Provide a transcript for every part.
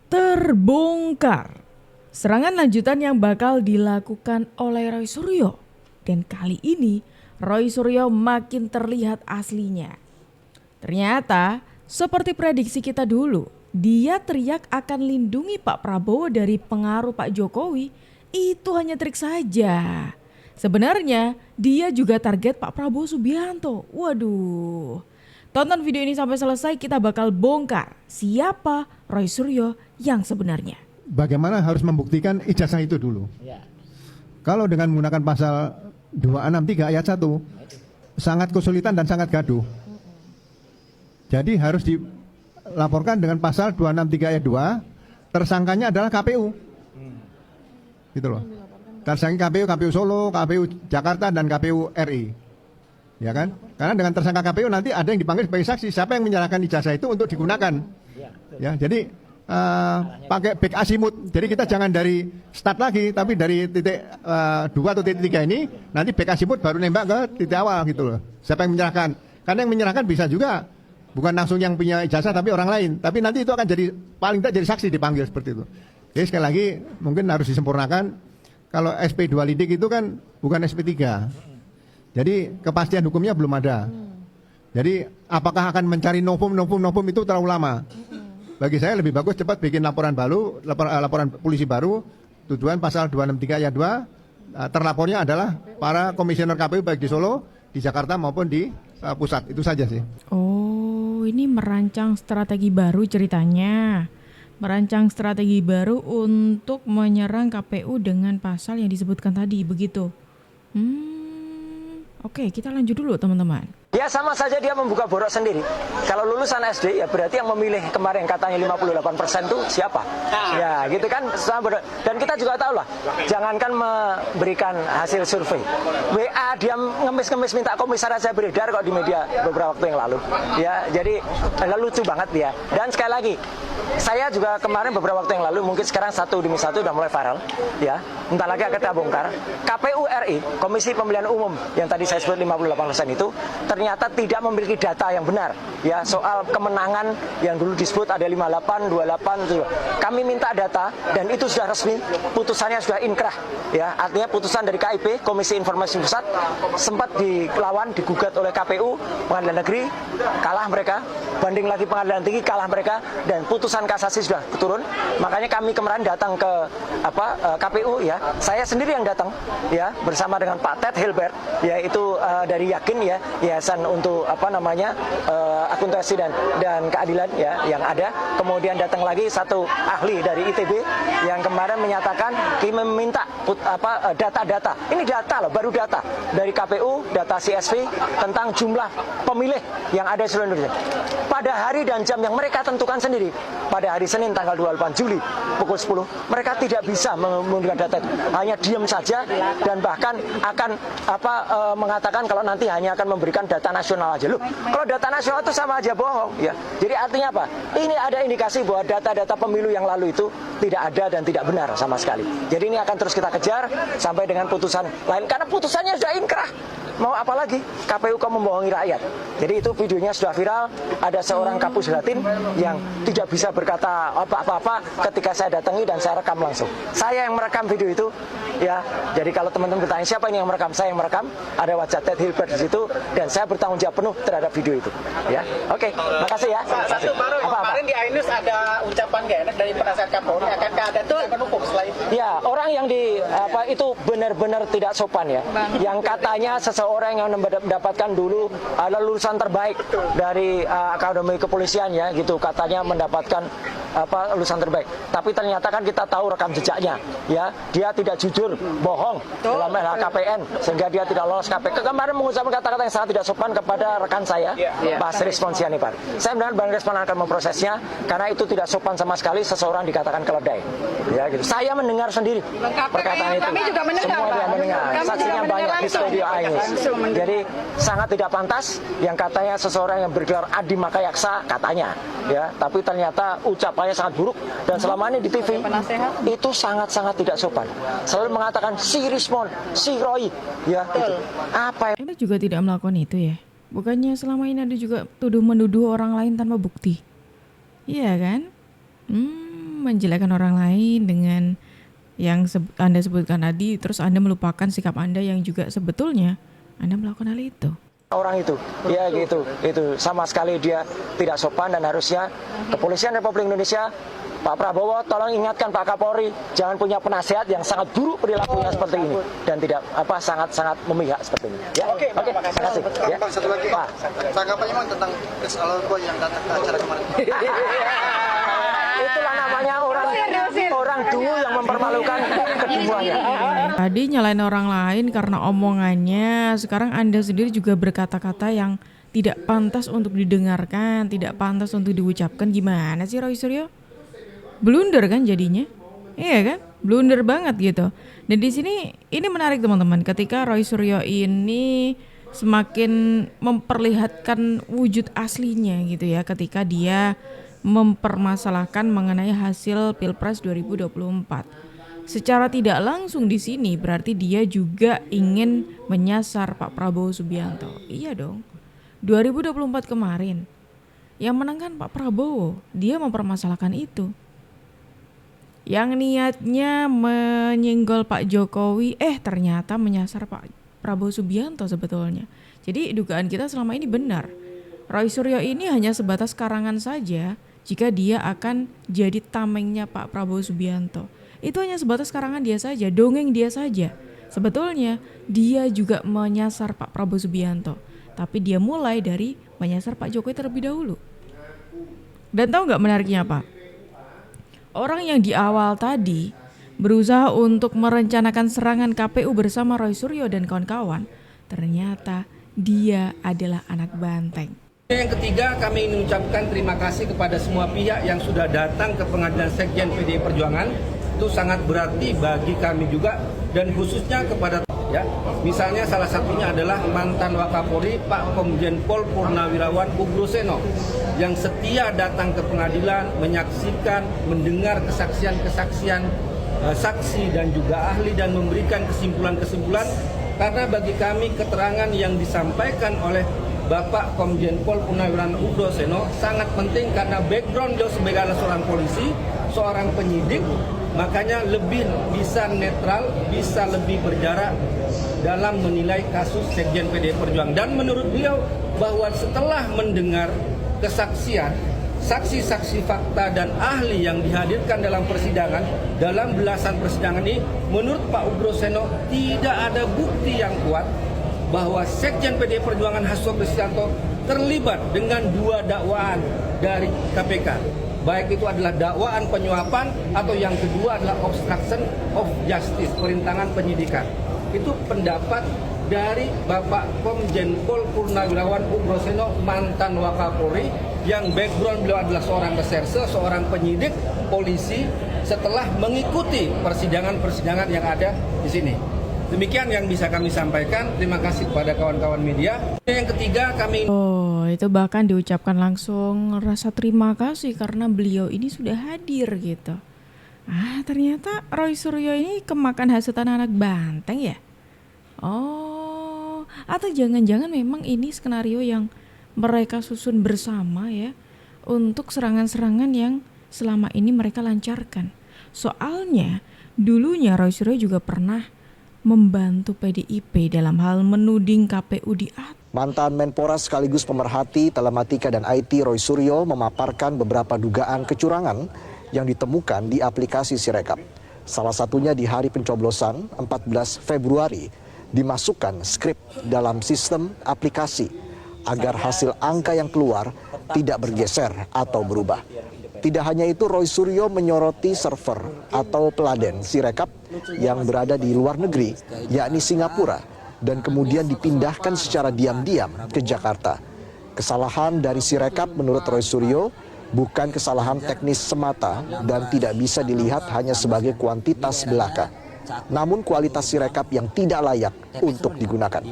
Terbongkar serangan lanjutan yang bakal dilakukan oleh Roy Suryo. Dan kali ini Roy Suryo makin terlihat aslinya. Ternyata seperti prediksi kita dulu, dia teriak akan lindungi Pak Prabowo dari pengaruh Pak Jokowi. Itu hanya trik saja. Sebenarnya dia juga target Pak Prabowo Subianto. Waduh. Tonton video ini sampai selesai, kita bakal bongkar siapa Roy Suryo yang sebenarnya. Bagaimana harus membuktikan ijazah itu dulu. Ya. Kalau dengan menggunakan pasal 263 ayat 1, sangat kesulitan dan sangat gaduh. Jadi harus dilaporkan dengan pasal 263 ayat 2, tersangkanya adalah KPU. Gitu loh. Tersangka KPU Solo, KPU Jakarta, dan KPU RI. Ya kan? Karena dengan tersangka KPU nanti ada yang dipanggil sebagai saksi. Siapa yang menyerahkan ijazah itu untuk digunakan? Ya, jadi pakai back asimut. Jadi kita jangan dari start lagi, tapi dari titik 2 atau titik 3 ini nanti back asimut baru nembak ke titik awal gitu loh. Siapa yang menyerahkan? Karena yang menyerahkan bisa juga bukan langsung yang punya ijazah tapi orang lain. Tapi nanti itu akan jadi paling tidak jadi saksi dipanggil seperti itu. Jadi sekali lagi mungkin harus disempurnakan. Kalau SP2 lidik itu kan bukan SP3. Jadi kepastian hukumnya belum ada. Jadi apakah akan mencari novum itu terlalu lama. Bagi saya lebih bagus cepat bikin laporan baru, laporan polisi baru, tujuan pasal 263 ayat 2, terlapornya adalah para komisioner KPU baik di Solo, di Jakarta maupun di pusat. Itu saja sih. Oh, ini merancang strategi baru ceritanya. Merancang strategi baru untuk menyerang KPU dengan pasal yang disebutkan tadi, begitu. Oke, kita lanjut dulu teman-teman. Ya sama saja dia membuka borok sendiri. Kalau lulusan SD ya berarti yang memilih kemarin katanya 58% itu siapa? Ya gitu kan. Dan kita juga tahu lah, jangankan memberikan hasil survei. WA dia ngemis-ngemis minta komisar aja beredar kok di media beberapa waktu yang lalu. Ya jadi lucu banget dia. Dan sekali lagi, saya juga kemarin beberapa waktu yang lalu, mungkin sekarang 1 demi 1 udah mulai viral. Ya, entar lagi akan kita bongkar. KPU RI, Komisi Pemilihan Umum yang tadi saya sebut 58% itu ternyata tidak memiliki data yang benar ya soal kemenangan yang dulu disebut ada 58, 28 itu. Kami minta data dan itu sudah resmi, putusannya sudah inkrah ya. Artinya putusan dari KIP, Komisi Informasi Pusat, sempat dilawan, digugat oleh KPU, Pengadilan Negeri, kalah mereka, banding lagi Pengadilan Tinggi, kalah mereka, dan putusan kasasi sudah turun. Makanya kami kemarin datang ke KPU ya. Saya sendiri yang datang ya bersama dengan Pak Ted Hilbert yaitu dari Yakin ya, Yayasan untuk akuntansi dan keadilan ya yang ada. Kemudian datang lagi satu ahli dari ITB yang kemarin menyatakan kami meminta data-data. Ini data loh, baru data dari KPU, data CSV tentang jumlah pemilih yang ada di seluruh Indonesia. Pada hari dan jam yang mereka tentukan sendiri, pada hari Senin tanggal 28 Juli pukul 10, mereka tidak bisa mengunggah data itu. Hanya diam saja dan bahkan akan mengatakan kalau nanti hanya akan memberikan data nasional aja. Loh, kalau data nasional itu sama aja bohong ya. Jadi artinya apa? Ini ada indikasi bahwa data-data pemilu yang lalu itu tidak ada dan tidak benar sama sekali. Jadi ini akan terus kita kejar sampai dengan putusan lain karena putusannya sudah inkrah. Mau apa lagi? KPU kok membohongi rakyat. Jadi itu videonya sudah viral. Ada seorang Kapus Latin yang tidak bisa berkata apa-apa ketika saya datangi dan saya rekam langsung. Saya yang merekam video itu ya. Jadi kalau teman-teman bertanya siapa ini yang merekam, saya yang merekam. Ada wajah Ted Hilbert di situ dan saya bertanggung jawab penuh terhadap video itu. Ya, oke. Makasih ya. Satu baru kemarin di Ainus ada ucapan gak enak dari penasihat Kapolri. Akankah ada tindakan hukum setelah itu? Ya, orang yang itu benar-benar tidak sopan ya. Yang katanya seseorang yang mendapatkan dulu adalah lulusan terbaik dari Akademi Kepolisian ya, gitu katanya mendapatkan lulusan terbaik. Tapi ternyata kan kita tahu rekam jejaknya ya. Dia tidak jujur, bohong dalam LHKPN sehingga dia tidak lolos KPK. Kemarin mengucapkan kata-kata yang sangat tidak sopan kepada rekan saya, Pak Srismon Sianipar. Saya mendengar Bang Resman akan memprosesnya karena itu tidak sopan sama sekali seseorang dikatakan keledai. Ya gitu. Saya mendengar sendiri perkataan itu. Kami juga mendengar, semua dia mendengar. Saksinya banyak di studio Ainus. Jadi sangat tidak pantas yang katanya seseorang yang bergelar Adi Makayaksa katanya ya, tapi ternyata ucapannya sangat buruk dan selama ini di TV itu sangat-sangat tidak sopan. Selalu mengatakan si Rismon, si Roy ya gitu. Apa Anda juga tidak melakukan itu ya? Bukannya selama ini Anda juga tuduh-menuduh orang lain tanpa bukti? Iya kan? menjelekkan orang lain dengan yang Anda sebutkan tadi, terus Anda melupakan sikap Anda yang juga sebetulnya Anda melakukan hal itu. Orang itu, ya gitu, itu sama sekali dia tidak sopan dan harusnya Kepolisian Republik Indonesia, Pak Prabowo tolong ingatkan Pak Kapolri jangan punya penasehat yang sangat buruk perilakunya seperti ini dan tidak sangat memihak seperti ini. Ya, oke, terima kasih. Ya. Bang, satu lagi Pak, tanggapannya Bang tentang Chris Alonso yang datang ke acara kemarin. Itulah namanya orang dulu yang mempermalukan keduanya. Tadi nyalain orang lain karena omongannya, sekarang Anda sendiri juga berkata-kata yang tidak pantas untuk didengarkan, tidak pantas untuk diucapkan. Gimana sih Roy Suryo? Blunder kan jadinya? Iya kan? Blunder banget gitu. Dan di sini ini menarik teman-teman, ketika Roy Suryo ini semakin memperlihatkan wujud aslinya gitu ya, ketika dia mempermasalahkan mengenai hasil Pilpres 2024. Secara tidak langsung di sini berarti dia juga ingin menyasar Pak Prabowo Subianto. Iya dong. 2024 kemarin yang menang kan Pak Prabowo, dia mempermasalahkan itu. Yang niatnya menyenggol Pak Jokowi, ternyata menyasar Pak Prabowo Subianto sebetulnya. Jadi dugaan kita selama ini benar. Roy Suryo ini hanya sebatas karangan saja jika dia akan jadi tamengnya Pak Prabowo Subianto. Itu hanya sebatas karangan dia saja, dongeng dia saja. Sebetulnya dia juga menyasar Pak Prabowo Subianto, tapi dia mulai dari menyasar Pak Jokowi terlebih dahulu. Dan tahu nggak menariknya apa? Orang yang di awal tadi berusaha untuk merencanakan serangan KPU bersama Roy Suryo dan kawan-kawan, ternyata dia adalah anak banteng. Yang ketiga, kami ingin mengucapkan terima kasih kepada semua pihak yang sudah datang ke pengadilan Sekjen PDI Perjuangan. Itu sangat berarti bagi kami juga dan khususnya kepada misalnya salah satunya adalah mantan Wakapolri Pak Komjen Pol Purnawirawan Ugroseno yang setia datang ke pengadilan, menyaksikan, mendengar kesaksian-kesaksian saksi dan juga ahli dan memberikan kesimpulan-kesimpulan, karena bagi kami keterangan yang disampaikan oleh Bapak Komjen Pol Purnawirawan Ugroseno sangat penting karena background beliau sebagai seorang polisi, seorang penyidik, makanya lebih bisa netral, bisa lebih berjarak dalam menilai kasus Sekjen PDI Perjuangan. Dan menurut beliau bahwa setelah mendengar kesaksian, saksi-saksi fakta dan ahli yang dihadirkan dalam persidangan, dalam belasan persidangan ini, menurut Pak Ugroseno tidak ada bukti yang kuat bahwa Sekjen PDI Perjuangan Hasto Kristianto terlibat dengan dua dakwaan dari KPK. Baik itu adalah dakwaan penyuapan atau yang kedua adalah obstruction of justice, perintangan penyidikan. Itu pendapat dari Bapak Komjen Pol Purnawirawan Ugroseno, mantan Wakapolri, yang background beliau adalah seorang reserse, seorang penyidik polisi setelah mengikuti persidangan-persidangan yang ada di sini. Demikian yang bisa kami sampaikan. Terima kasih kepada kawan-kawan media. Yang ketiga, kami itu bahkan diucapkan langsung rasa terima kasih karena beliau ini sudah hadir gitu. Ternyata Roy Suryo ini kemakan hasutan anak banteng ya? Atau jangan-jangan memang ini skenario yang mereka susun bersama ya, untuk serangan-serangan yang selama ini mereka lancarkan. Soalnya dulunya Roy Suryo juga pernah membantu PDIP dalam hal menuding KPU di atas. Mantan Menpora sekaligus pemerhati telematika dan IT Roy Suryo memaparkan beberapa dugaan kecurangan yang ditemukan di aplikasi Sirekap. Salah satunya di hari pencoblosan 14 Februari dimasukkan skrip dalam sistem aplikasi agar hasil angka yang keluar tidak bergeser atau berubah. Tidak hanya itu, Roy Suryo menyoroti server atau peladen Sirekap yang berada di luar negeri, yakni Singapura, dan kemudian dipindahkan secara diam-diam ke Jakarta. Kesalahan dari Sirekap menurut Roy Suryo bukan kesalahan teknis semata dan tidak bisa dilihat hanya sebagai kuantitas belaka, namun kualitas Sirekap yang tidak layak untuk digunakan.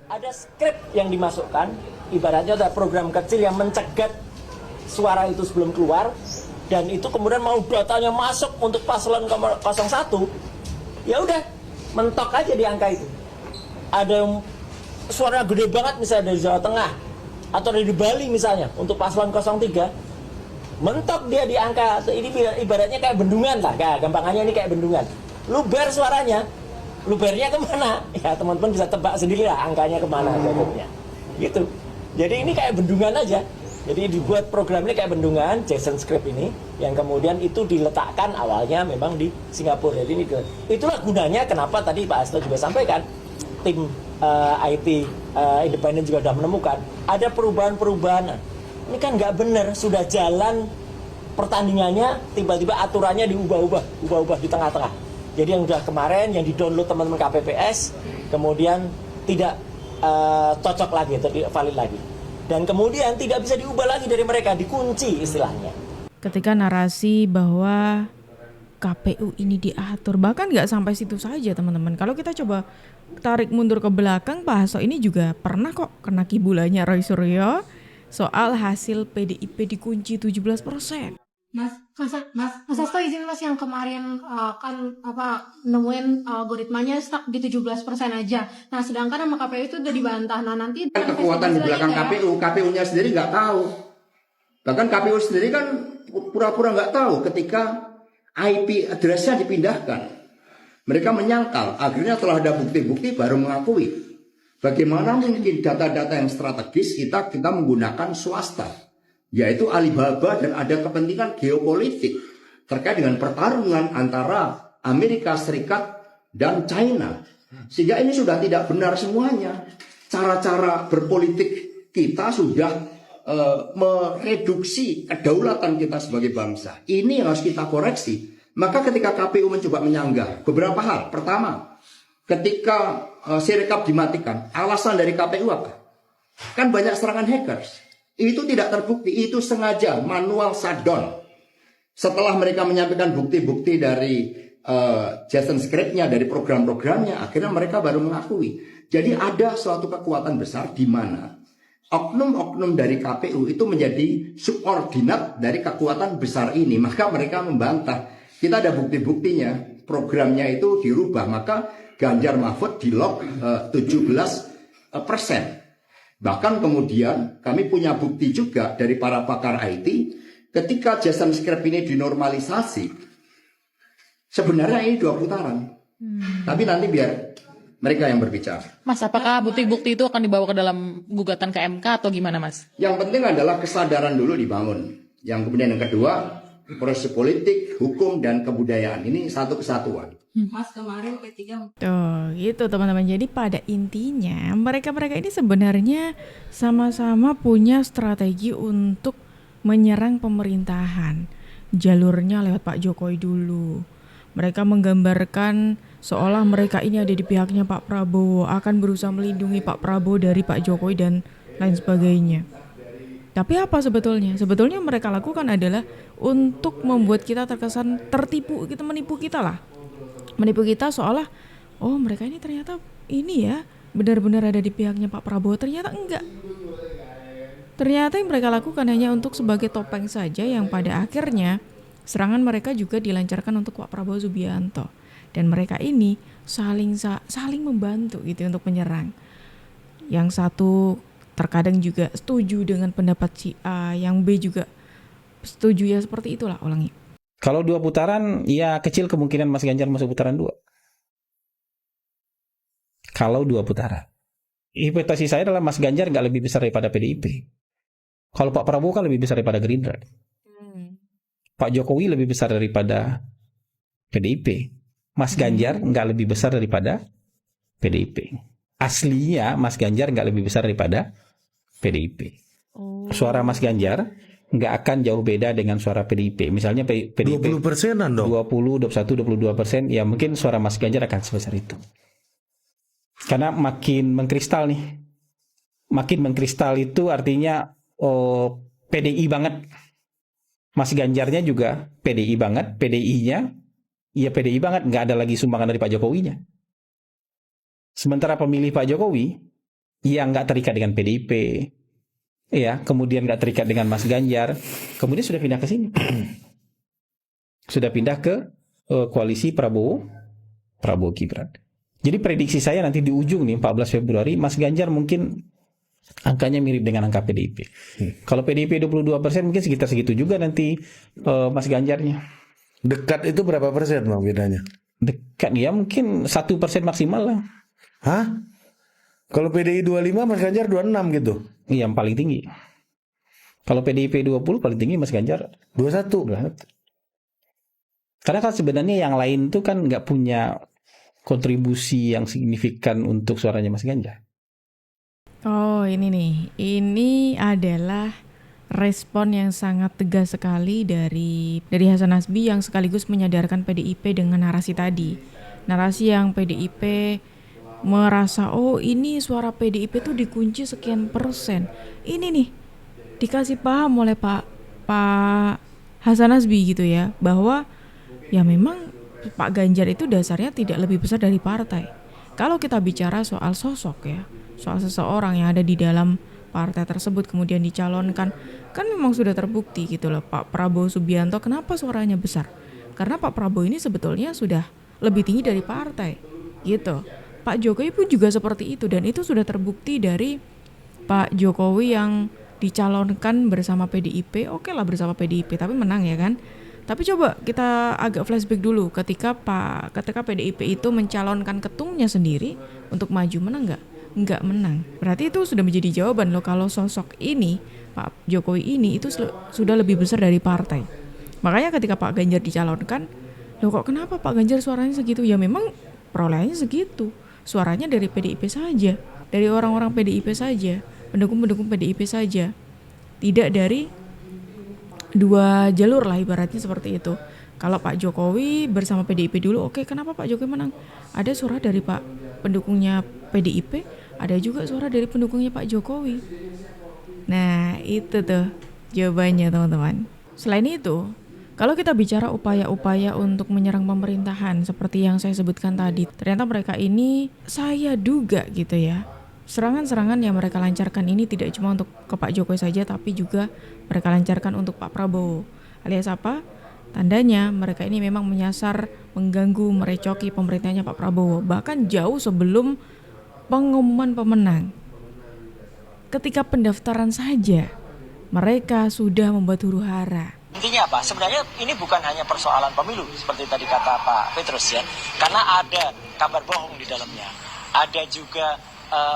Ada skrip yang dimasukkan, ibaratnya ada program kecil yang mencegat suara itu sebelum keluar, dan itu kemudian mau datanya masuk untuk paslon 01, ya udah mentok aja di angka itu. Ada yang suaranya gede banget misalnya dari Jawa Tengah, atau dari Bali misalnya untuk paslon 03, mentok dia di angka ini, ibaratnya kayak bendungan lah, gampangannya ini kayak bendungan. Luber suaranya, lubernya kemana? Ya teman-teman bisa tebak sendiri lah angkanya kemana jadinya. Gitu. Jadi ini kayak bendungan aja. Jadi dibuat program ini kayak bendungan, Jason Script ini, yang kemudian itu diletakkan awalnya memang di Singapura. Jadi ini itulah gunanya kenapa tadi Pak Hasto juga sampaikan, tim IT independen juga sudah menemukan ada perubahan-perubahan. Ini kan nggak benar, sudah jalan pertandingannya, tiba-tiba aturannya diubah-ubah di tengah-tengah. Jadi yang sudah kemarin, yang di-download teman-teman KPPS, kemudian tidak cocok lagi atau tidak valid lagi. Dan kemudian tidak bisa diubah lagi dari mereka, dikunci istilahnya. Ketika narasi bahwa KPU ini diatur, bahkan nggak sampai situ saja teman-teman. Kalau kita coba tarik mundur ke belakang, Pak Hasto ini juga pernah kok kena kibulannya Roy Suryo soal hasil PDIP dikunci 17%. Mas Hasto izin Mas, yang kemarin kan nemuin algoritmanya stuck di 17% aja. Nah sedangkan sama KPU itu udah dibantah. Nah nanti kekuatan di belakang KPU-nya sendiri nggak tahu. Bahkan KPU sendiri kan pura-pura nggak tahu ketika IP address-nya dipindahkan. Mereka menyangkal, akhirnya setelah ada bukti-bukti baru mengakui. Bagaimana mungkin data-data yang strategis kita menggunakan swasta, yaitu Alibaba, dan ada kepentingan geopolitik terkait dengan pertarungan antara Amerika Serikat dan China. Sehingga ini sudah tidak benar semuanya. Cara-cara berpolitik kita sudah mereduksi kedaulatan kita sebagai bangsa. Ini yang harus kita koreksi. Maka ketika KPU mencoba menyanggah beberapa hal. Pertama, ketika Sirekap dimatikan, alasan dari KPU apa? Kan banyak serangan hackers. Itu tidak terbukti, itu sengaja manual shutdown. Setelah mereka menyampaikan bukti-bukti dari Jason Script-nya, dari program-programnya, akhirnya mereka baru mengakui. Jadi ada suatu kekuatan besar di mana oknum-oknum dari KPU itu menjadi subordinat dari kekuatan besar ini. Maka mereka membantah. Kita ada bukti-buktinya, programnya itu dirubah. Maka Ganjar Mahfud di-lock 17%. Bahkan kemudian kami punya bukti juga dari para pakar IT, ketika Jason Script ini dinormalisasi, sebenarnya ini 2 putaran. Tapi nanti biar mereka yang berbicara. Mas, apakah bukti-bukti itu akan dibawa ke dalam gugatan ke MK atau gimana, Mas? Yang penting adalah kesadaran dulu dibangun. Yang kemudian yang kedua, proses politik, hukum, dan kebudayaan. Ini satu kesatuan. Mas, kemarin P3. Tuh, gitu teman-teman. Jadi pada intinya mereka-mereka ini sebenarnya sama-sama punya strategi untuk menyerang pemerintahan. Jalurnya lewat Pak Jokowi dulu. Mereka menggambarkan seolah mereka ini ada di pihaknya Pak Prabowo, akan berusaha melindungi Pak Prabowo dari Pak Jokowi dan lain sebagainya. Tapi apa sebetulnya? Sebetulnya mereka lakukan adalah untuk membuat kita terkesan tertipu, kita menipu kita lah. Menipu kita seolah, oh mereka ini ternyata ini ya, benar-benar ada di pihaknya Pak Prabowo. Ternyata enggak. Ternyata yang mereka lakukan hanya untuk sebagai topeng saja, yang pada akhirnya serangan mereka juga dilancarkan untuk Pak Prabowo Subianto. Dan mereka ini saling membantu gitu untuk menyerang. Yang satu terkadang juga setuju dengan pendapat si A, yang B juga setuju, ya seperti itulah ulangi. Kalau 2 putaran, ya kecil kemungkinan Mas Ganjar masuk putaran 2. Kalau 2 putaran. Hipotesis saya adalah Mas Ganjar nggak lebih besar daripada PDIP. Kalau Pak Prabowo kan lebih besar daripada Gerindra. Pak Jokowi lebih besar daripada PDIP. Mas Ganjar nggak lebih besar daripada PDIP. Aslinya Mas Ganjar nggak lebih besar daripada PDIP. Suara Mas Ganjar nggak akan jauh beda dengan suara PDIP. Misalnya PDIP 20%-an dong. 20, 21, 22%, ya mungkin suara Mas Ganjar akan sebesar itu. Karena makin mengkristal nih. Makin mengkristal itu artinya PDI banget. Mas Ganjarnya juga PDI banget, PDI-nya ya PDI banget, nggak ada lagi sumbangan dari Pak Jokowinya. Sementara pemilih Pak Jokowi yang nggak terikat dengan PDIP, ya, kemudian nggak terikat dengan Mas Ganjar, kemudian sudah pindah ke sini, sudah pindah ke koalisi Prabowo Gibran. Jadi prediksi saya nanti di ujung nih 14 Februari Mas Ganjar mungkin Angkanya mirip dengan angka PDIP. Kalau PDIP 22% mungkin sekitar segitu juga nanti Mas Ganjarnya. Dekat itu berapa persen Bang bedanya? Dekat ya mungkin 1% maksimal lah. Hah? Kalau PDI 25 Mas Ganjar 26 gitu? Iya, yang paling tinggi. Kalau PDIP 20 paling tinggi Mas Ganjar 21. Karena kan sebenarnya yang lain tuh kan nggak punya kontribusi yang signifikan untuk suaranya Mas Ganjar. Oh ini nih, ini adalah respon yang sangat tegas sekali dari Hasan Nasbi yang sekaligus menyadarkan PDIP dengan narasi tadi. Narasi yang PDIP merasa, oh ini suara PDIP tuh dikunci sekian persen. Ini nih, dikasih paham oleh Pak Hasan Nasbi gitu ya, bahwa ya memang Pak Ganjar itu dasarnya tidak lebih besar dari partai. Kalau kita bicara soal sosok ya, soal seseorang yang ada di dalam partai tersebut kemudian dicalonkan, kan memang sudah terbukti gitu loh. Pak Prabowo Subianto kenapa suaranya besar? Karena Pak Prabowo ini sebetulnya sudah lebih tinggi dari partai gitu. Pak Jokowi pun juga seperti itu, dan itu sudah terbukti dari Pak Jokowi yang dicalonkan bersama PDIP. Oke lah bersama PDIP tapi menang ya kan. Tapi coba kita agak flashback dulu ketika PDIP itu mencalonkan ketumnya sendiri untuk maju, menang nggak menang. Berarti itu sudah menjadi jawaban loh kalau sosok ini Pak Jokowi ini itu sudah lebih besar dari partai. Makanya ketika Pak Ganjar dicalonkan, loh kok kenapa Pak Ganjar suaranya segitu? Ya memang perolehannya segitu. Suaranya dari PDIP saja, dari orang-orang PDIP saja, pendukung-pendukung PDIP saja. Tidak dari dua jalur lah ibaratnya seperti itu. Kalau Pak Jokowi bersama PDIP dulu, oke, kenapa Pak Jokowi menang? Ada suara dari Pak pendukungnya PDIP, ada juga suara dari pendukungnya Pak Jokowi. Nah itu tuh jawabannya teman-teman. Selain itu, kalau kita bicara upaya-upaya untuk menyerang pemerintahan seperti yang saya sebutkan tadi, ternyata mereka ini saya duga gitu ya, serangan-serangan yang mereka lancarkan ini tidak cuma untuk ke Pak Jokowi saja, tapi juga mereka lancarkan untuk Pak Prabowo. Alias apa? Tandanya mereka ini memang menyasar, mengganggu, merecoki pemerintahnya Pak Prabowo. Bahkan jauh sebelum pengumuman pemenang. Ketika pendaftaran saja, mereka sudah membuat huru-hara. Intinya apa? Sebenarnya ini bukan hanya persoalan pemilu seperti tadi kata Pak Petrus ya. Karena ada kabar bohong di dalamnya. Ada juga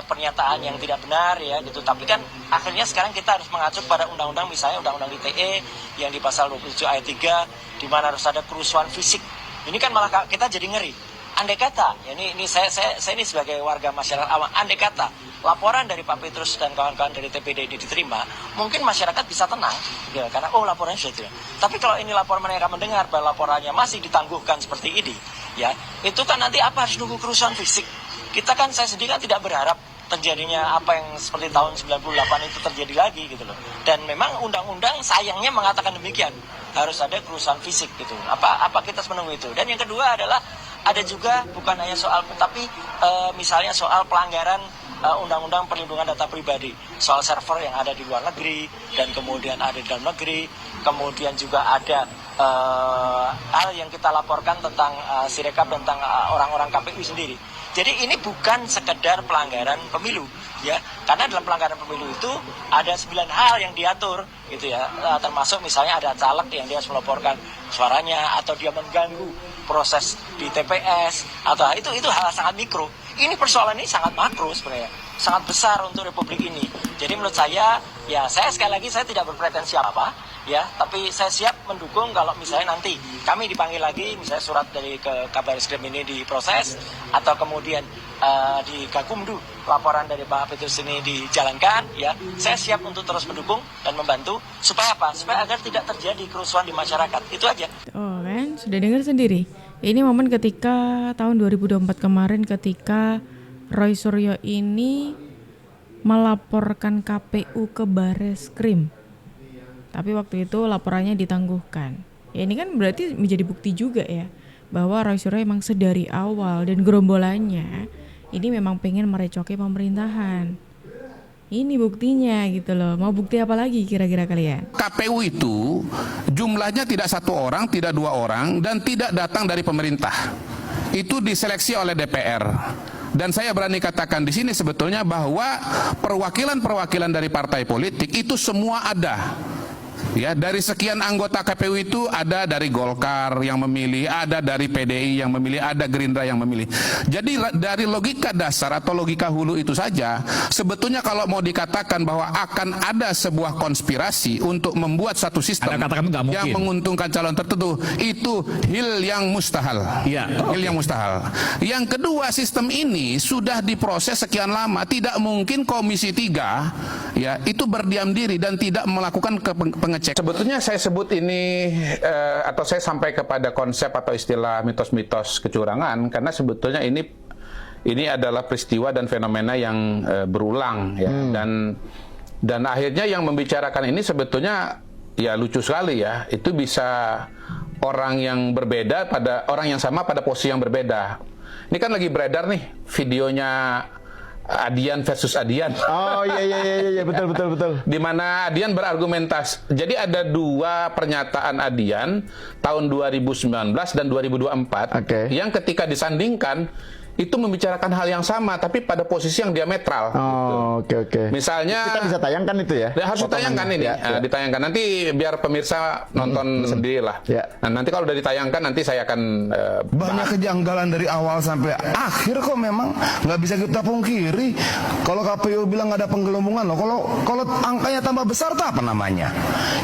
pernyataan yang tidak benar ya gitu. Tapi kan akhirnya sekarang kita harus mengacu pada undang-undang, misalnya undang-undang ITE yang di pasal 27 ayat 3 di mana harus ada kerusuhan fisik. Ini kan malah kita jadi ngeri. Andai kata, ya ini saya ini sebagai warga masyarakat awam, andai kata laporan dari Pak Petrus dan kawan-kawan dari TPD ini diterima, mungkin masyarakat bisa tenang ya, karena laporannya sudah tidak. Tapi kalau ini laporan mereka mendengar bahwa laporannya masih ditangguhkan seperti ini, ya itu kan nanti apa harus nunggu kerusuhan fisik. Kita kan, saya sendiri kan tidak berharap terjadinya apa yang seperti tahun 98 itu terjadi lagi gitu loh. Dan memang undang-undang sayangnya mengatakan demikian, harus ada kerusuhan fisik gitu. Apa kita harus menunggu itu. Dan yang kedua adalah ada juga bukan hanya soal, tapi misalnya soal pelanggaran undang-undang perlindungan data pribadi, soal server yang ada di luar negeri dan kemudian ada di dalam negeri, kemudian juga ada hal yang kita laporkan tentang Sirekap, tentang orang-orang KPU sendiri. Jadi ini bukan sekedar pelanggaran pemilu ya, karena dalam pelanggaran pemilu itu ada 9 hal yang diatur gitu ya, termasuk misalnya ada caleg yang dia harus melaporkan suaranya atau dia mengganggu proses di TPS, atau itu hal sangat mikro. Ini persoalan ini sangat makro sebenarnya, sangat besar untuk republik ini. Jadi menurut saya, ya saya sekali lagi saya tidak berpretensi apa ya, tapi saya siap mendukung kalau misalnya nanti kami dipanggil lagi, misalnya surat dari ke Kabariskrem ini diproses, atau kemudian di Gakumdu laporan dari Pak Petrus ini dijalankan, ya saya siap untuk terus mendukung dan membantu supaya apa? Supaya agar tidak terjadi kerusuhan di masyarakat. Itu aja. Oh kan, sudah dengar sendiri. Ini momen ketika tahun 2024 kemarin ketika Roy Suryo ini melaporkan KPU ke Bareskrim. Tapi waktu itu laporannya ditangguhkan. Ya ini kan berarti menjadi bukti juga ya, bahwa Roy Suryo memang sedari awal dan gerombolannya ini memang pengen merecoki pemerintahan. Ini buktinya gitu loh. Mau bukti apa lagi kira-kira kalian? KPU itu jumlahnya tidak 1 orang, tidak 2 orang, dan tidak datang dari pemerintah. Itu diseleksi oleh DPR. Dan saya berani katakan di sini sebetulnya bahwa perwakilan-perwakilan dari partai politik itu semua ada. Ya, dari sekian anggota KPU itu ada dari Golkar yang memilih, ada dari PDI yang memilih, ada Gerindra yang memilih. Jadi dari logika dasar atau logika hulu itu saja, sebetulnya kalau mau dikatakan bahwa akan ada sebuah konspirasi untuk membuat satu sistem yang menguntungkan calon tertentu, itu hil yang mustahil. Ya, hil yang mustahil. Yang kedua, sistem ini sudah diproses sekian lama, tidak mungkin Komisi 3 ya itu berdiam diri dan tidak melakukan pengecekan. Sebetulnya saya sebut ini atau saya sampai kepada konsep atau istilah mitos-mitos kecurangan karena sebetulnya ini adalah peristiwa dan fenomena yang berulang ya. Dan akhirnya yang membicarakan ini sebetulnya ya lucu sekali ya, itu bisa orang yang berbeda pada orang yang sama pada posisi yang berbeda. Ini kan lagi beredar nih videonya Adian versus Adian. Oh iya betul. Di mana Adian berargumentasi. Jadi ada dua pernyataan Adian tahun 2019 dan 2024 yang ketika disandingkan itu membicarakan hal yang sama tapi pada posisi yang diametral. Oke. Misalnya kita bisa tayangkan itu ya. Harus ditayangkan ini. Ditayangkan nanti biar pemirsa nonton sendiri lah. Nah, nanti kalau udah ditayangkan nanti saya akan banyak kejanggalan dari awal sampai akhir kok memang nggak bisa kita pungkiri. Kalau KPU bilang nggak ada penggelembungan loh. Kalau angkanya tambah besar tuh apa namanya?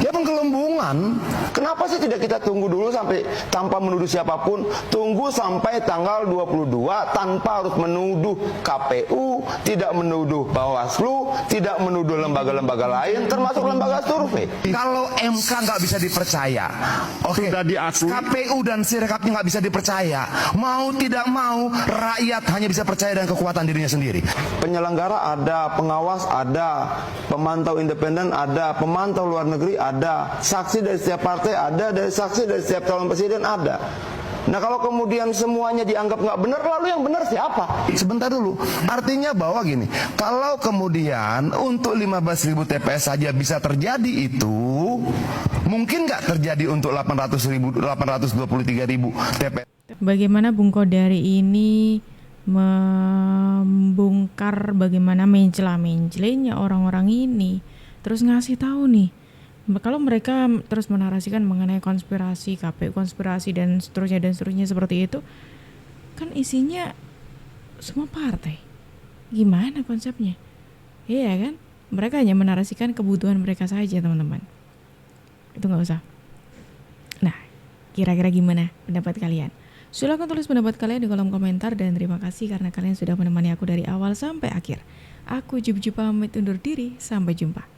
Ya penggelembungan. Kenapa sih tidak kita tunggu dulu sampai tanpa menuduh siapapun, tunggu sampai tanggal 22 tanpa harus menuduh KPU, tidak menuduh Bawaslu, tidak menuduh lembaga-lembaga lain, termasuk lembaga survei. Kalau MK nggak bisa dipercaya, sudah diakui. KPU dan Sirekapnya nggak bisa dipercaya. Mau tidak mau, rakyat hanya bisa percaya dengan kekuatan dirinya sendiri. Penyelenggara ada, pengawas ada, pemantau independen ada, pemantau luar negeri ada, saksi dari setiap partai ada, dari saksi dari setiap calon presiden ada. Nah kalau kemudian semuanya dianggap nggak benar, lalu yang benar siapa? Sebentar dulu, artinya bahwa gini, kalau kemudian untuk 15.000 TPS saja bisa terjadi itu, mungkin nggak terjadi untuk 823.000 TPS. Bagaimana Bung Kodari ini membongkar bagaimana mencela-mencelenya orang-orang ini, terus ngasih tahu nih, kalau mereka terus menarasikan mengenai konspirasi, KPU konspirasi dan seterusnya seperti itu, kan isinya semua partai. Gimana konsepnya? Iya kan? Mereka hanya menarasikan kebutuhan mereka saja, teman-teman. Itu nggak usah. Nah, kira-kira gimana pendapat kalian? Silakan tulis pendapat kalian di kolom komentar dan terima kasih karena kalian sudah menemani aku dari awal sampai akhir. Aku Jup pamit undur diri, sampai jumpa.